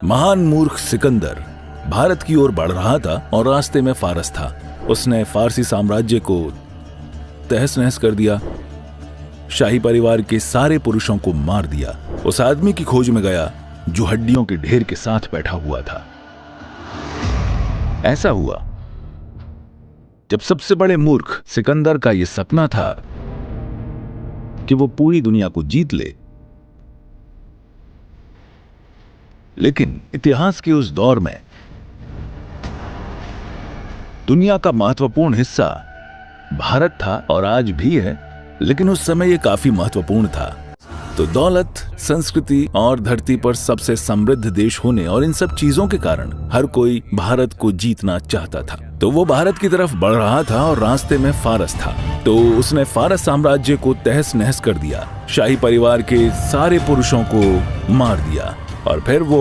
महान मूर्ख सिकंदर भारत की ओर बढ़ रहा था और रास्ते में फारस था। उसने फारसी साम्राज्य को तहस नहस कर दिया, शाही परिवार के सारे पुरुषों को मार दिया। उस आदमी की खोज में गया जो हड्डियों के ढेर के साथ बैठा हुआ था। ऐसा हुआ जब सबसे बड़े मूर्ख सिकंदर का यह सपना था कि वो पूरी दुनिया को जीत ले। लेकिन इतिहास के उस दौर में दुनिया का महत्वपूर्ण हिस्सा भारत था और आज भी है, लेकिन उस समय यह काफी महत्वपूर्ण था। तो दौलत, संस्कृति और धरती पर सबसे समृद्ध देश होने और इन सब चीजों के कारण हर कोई भारत को जीतना चाहता था। तो वो भारत की तरफ बढ़ रहा था और रास्ते में फारस था। तो उसने फारस साम्राज्य को तहस नहस कर दिया, शाही परिवार के सारे पुरुषों को मार दिया और फिर वो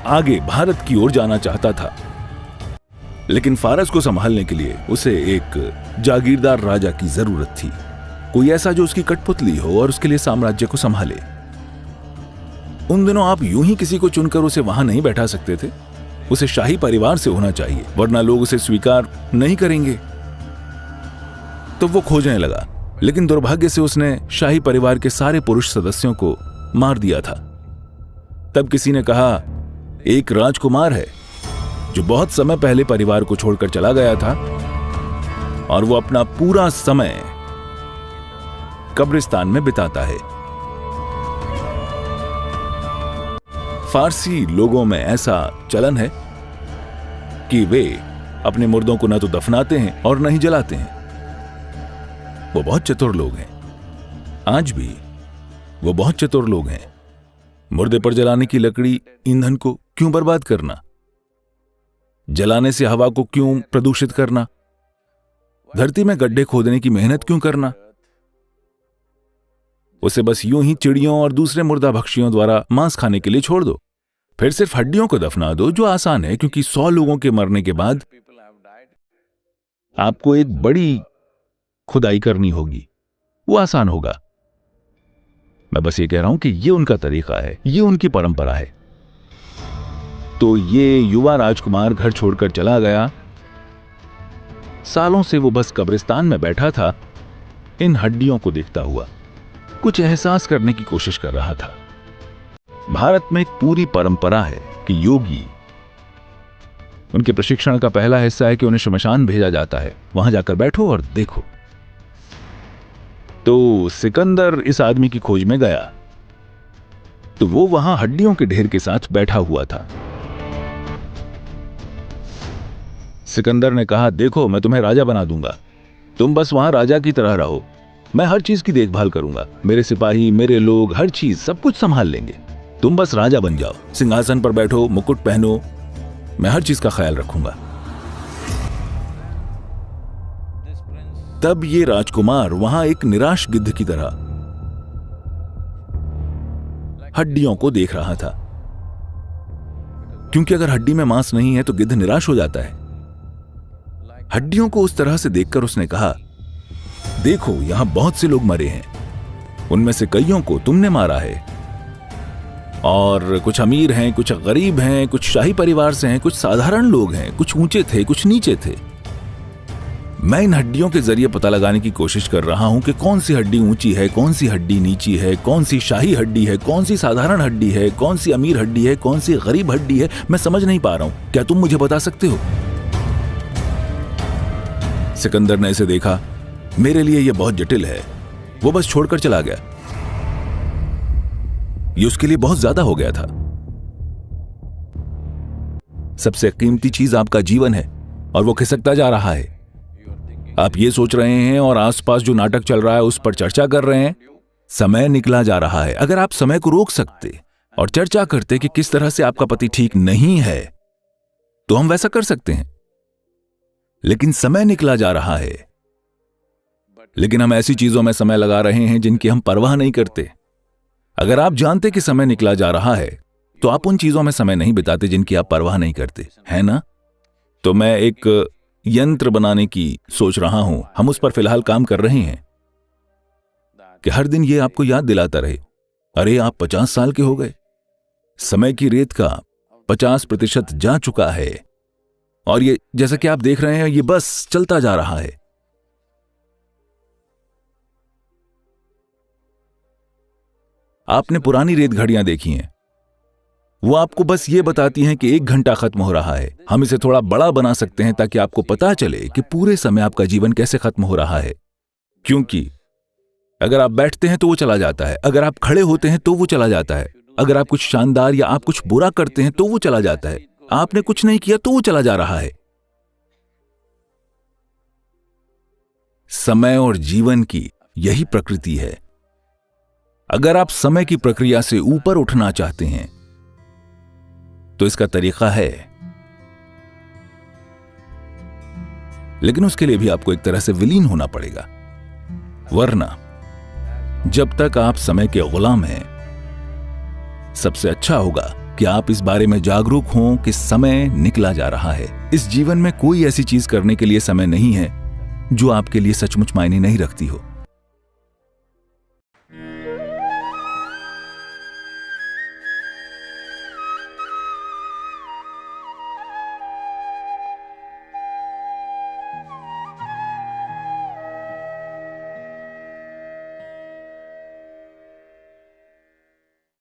आगे भारत की ओर जाना चाहता था। लेकिन फारस को संभालने के लिए उसे एक जागीरदार राजा की जरूरत थी, कोई ऐसा जो उसकी कठपुतली हो और उसके लिए साम्राज्य को संभाले। उन दिनों आप यूं ही किसी को चुनकर उसे वहां नहीं बैठा सकते थे, उसे शाही परिवार से होना चाहिए, वरना लोग उसे स्वीकार नहीं करेंगे। तो वो खोजने लगा, लेकिन दुर्भाग्य से उसने शाही परिवार के सारे पुरुष सदस्यों को मार दिया था। तब किसी ने कहा, एक राजकुमार है जो बहुत समय पहले परिवार को छोड़कर चला गया था और वो अपना पूरा समय कब्रिस्तान में बिताता है। फारसी लोगों में ऐसा चलन है कि वे अपने मुर्दों को न तो दफनाते हैं और न ही जलाते हैं। वो बहुत चतुर लोग हैं, आज भी वो बहुत चतुर लोग हैं। मुर्दे पर जलाने की लकड़ी, ईंधन को क्यों बर्बाद करना? जलाने से हवा को क्यों प्रदूषित करना? धरती में गड्ढे खोदने की मेहनत क्यों करना? उसे बस यूं ही चिड़ियों और दूसरे मुर्दा भक्षियों द्वारा मांस खाने के लिए छोड़ दो। फिर सिर्फ हड्डियों को दफना दो, जो आसान है, क्योंकि 100 लोगों के मरने के बाद आपको एक बड़ी खुदाई करनी होगी, वो आसान होगा। मैं बस ये कह रहा हूं कि ये उनका तरीका है, ये उनकी परंपरा है। तो ये युवा राजकुमार घर छोड़कर चला गया। सालों से वो बस कब्रिस्तान में बैठा था, इन हड्डियों को देखता हुआ कुछ एहसास करने की कोशिश कर रहा था। भारत में एक पूरी परंपरा है कि योगी, उनके प्रशिक्षण का पहला हिस्सा है कि उन्हें श्मशान भेजा जाता है, वहां जाकर बैठो और देखो। तो सिकंदर इस आदमी की खोज में गया, तो वो वहां हड्डियों के ढेर के साथ बैठा हुआ था। सिकंदर ने कहा, देखो, मैं तुम्हें राजा बना दूंगा, तुम बस वहां राजा की तरह रहो, मैं हर चीज की देखभाल करूंगा, मेरे सिपाही, मेरे लोग, हर चीज, सब कुछ संभाल लेंगे, तुम बस राजा बन जाओ, सिंहासन पर बैठो, मुकुट पहनो, मैं हर चीज का ख्याल रखूंगा। तब ये राजकुमार वहां एक निराश गिद्ध की तरह हड्डियों को देख रहा था, क्योंकि अगर हड्डी में मांस नहीं है तो गिद्ध निराश हो जाता है। हड्डियों को उस तरह से देखकर उसने कहा, देखो, यहां बहुत से लोग मरे हैं, उनमें से कईयों को तुमने मारा है, और कुछ अमीर हैं, कुछ गरीब हैं, कुछ शाही परिवार से हैं, कुछ साधारण लोग हैं, कुछ ऊंचे थे, कुछ नीचे थे। मैं इन हड्डियों के जरिए पता लगाने की कोशिश कर रहा हूं कि कौन सी हड्डी ऊंची है, कौन सी हड्डी नीची है, कौन सी शाही हड्डी है, कौन सी साधारण हड्डी है, कौन सी अमीर हड्डी है, कौन सी गरीब हड्डी है। मैं समझ नहीं पा रहा हूं, क्या तुम मुझे बता सकते हो? सिकंदर ने इसे देखा, मेरे लिए यह बहुत जटिल है, वो बस छोड़कर चला गया। ये उसके लिए बहुत ज्यादा हो गया था। सबसे कीमती चीज आपका जीवन है और वो खिसकता जा रहा है। आप ये सोच रहे हैं और आसपास जो नाटक चल रहा है उस पर चर्चा कर रहे हैं। समय निकला जा रहा है। अगर आप समय को रोक सकते और चर्चा करते कि किस तरह से आपका पति ठीक नहीं है, तो हम वैसा कर सकते हैं। लेकिन समय निकला जा रहा है, लेकिन हम ऐसी चीजों में समय लगा रहे हैं जिनकी हम परवाह नहीं करते। अगर आप जानते कि समय निकला जा रहा है, तो आप उन चीजों में समय नहीं बिताते जिनकी आप परवाह नहीं करते, है ना? तो मैं एक यंत्र बनाने की सोच रहा हूं, हम उस पर फिलहाल काम कर रहे हैं, कि हर दिन ये आपको याद दिलाता रहे, अरे आप 50 साल के हो गए। समय की रेत का 50% जा चुका है और ये जैसा कि आप देख रहे हैं ये बस चलता जा रहा है। आपने पुरानी रेत घड़ियां देखी हैं, वो आपको बस ये बताती हैं कि 1 घंटा खत्म हो रहा है। हम इसे थोड़ा बड़ा बना सकते हैं ताकि आपको पता चले कि पूरे समय आपका जीवन कैसे खत्म हो रहा है। क्योंकि अगर आप बैठते हैं तो वो चला जाता है, अगर आप खड़े होते हैं तो वो चला जाता है, अगर आप कुछ शानदार या आप कुछ बुरा करते हैं तो वो चला जाता है, आपने कुछ नहीं किया तो वो चला जा रहा है। समय और जीवन की यही प्रकृति है। अगर आप समय की प्रक्रिया से ऊपर उठना चाहते हैं तो इसका तरीका है, लेकिन उसके लिए भी आपको एक तरह से विलीन होना पड़ेगा, वरना जब तक आप समय के गुलाम हैं, सबसे अच्छा होगा कि आप इस बारे में जागरूक हों कि समय निकला जा रहा है। इस जीवन में कोई ऐसी चीज करने के लिए समय नहीं है जो आपके लिए सचमुच मायने नहीं रखती हो।